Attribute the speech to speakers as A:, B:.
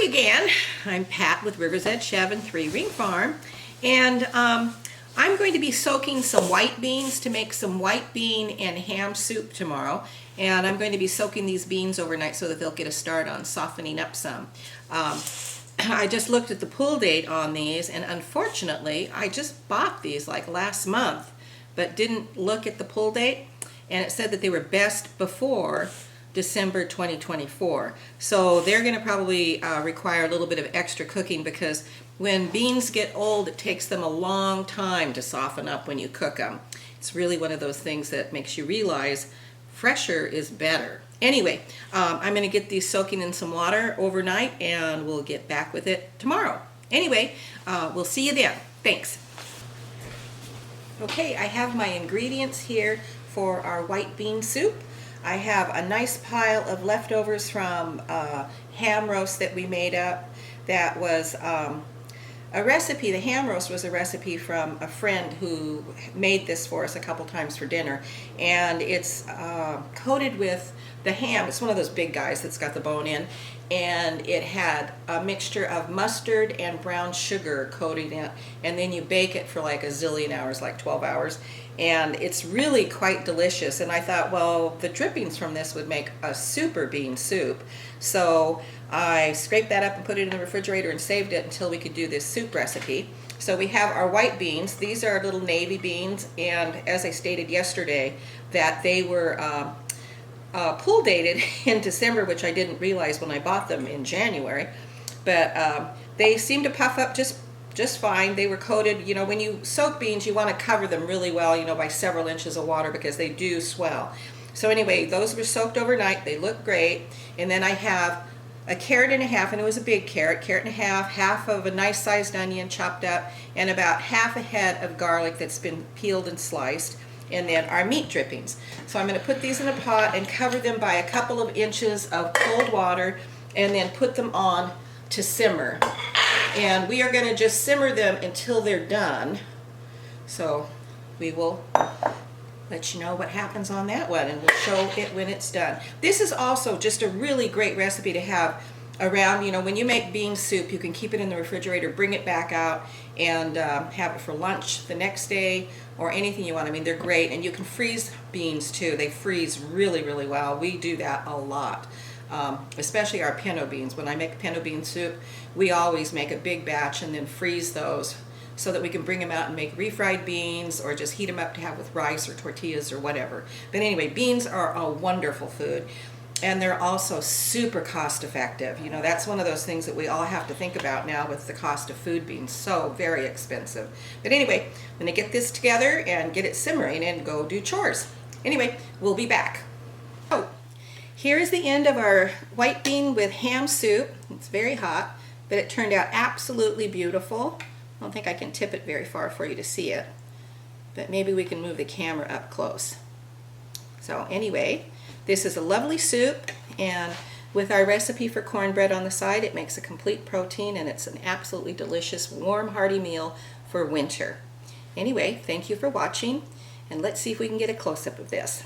A: Hi again. I'm Pat with River's Edge Shavin 3 Ring Farm, and I'm going to be soaking some white beans to make some white bean and ham soup tomorrow. And I'm going to be soaking these beans overnight so that they'll get a start on softening up some. I just looked at the pull date on these, and unfortunately I just bought these like last month but didn't look at the pull date, and it said that they were best before December 2024. So they're going to probably require a little bit of extra cooking, because when beans get old it takes them a long time to soften up when you cook them. It's really one of those things that makes you realize fresher is better. Anyway, I'm going to get these soaking in some water overnight and we'll get back with it tomorrow. Anyway, we'll see you then. Thanks. Okay, I have my ingredients here for our white bean soup. I have a nice pile of leftovers from ham roast that we made up. That was a recipe. The ham roast was a recipe from a friend who made this for us a couple times for dinner, and it's coated with the ham. It's one of those big guys that's got the bone in, and it had a mixture of mustard and brown sugar coating it, and then you bake it for like a zillion hours, like 12 hours, and it's really quite delicious. And I thought, well, the drippings from this would make a super bean soup, so I scraped that up and put it in the refrigerator and saved it until we could do this soup recipe. So we have our white beans. These are little navy beans, and as I stated yesterday, that they were pull dated in December, which I didn't realize when I bought them in January, but they seem to puff up just fine. They were coated, you know, when you soak beans you want to cover them really well, you know, by several inches of water, because they do swell. So anyway, those were soaked overnight. They look great. And then I have a carrot and a half, and it was a big carrot and a half of a nice sized onion chopped up, and about half a head of garlic that's been peeled and sliced, and then our meat drippings. So I'm going to put these in a pot and cover them by a couple of inches of cold water, and then put them on to simmer. And we are going to just simmer them until they're done. So we will let you know what happens on that one, and we'll show it when it's done. This is also just a really great recipe to have around. You know, when you make bean soup, you can keep it in the refrigerator, bring it back out, and have it for lunch the next day, or anything you want. I mean, they're great, and you can freeze beans too. They freeze really, really well. We do that a lot, especially our pinto beans. When I make pinto bean soup, we always make a big batch and then freeze those so that we can bring them out and make refried beans, or just heat them up to have with rice or tortillas or whatever. But anyway, beans are a wonderful food, and they're also super cost effective. You know, that's one of those things that we all have to think about now with the cost of food being so very expensive. But anyway, I'm going to get this together and get it simmering and go do chores. Anyway, we'll be back. Oh, here is the end of our white bean with ham soup. It's very hot, but it turned out absolutely beautiful. I don't think I can tip it very far for you to see it, but maybe we can move the camera up close. So anyway, this is a lovely soup, and with our recipe for cornbread on the side, it makes a complete protein, and it's an absolutely delicious, warm, hearty meal for winter. Anyway, thank you for watching, and let's see if we can get a close-up of this.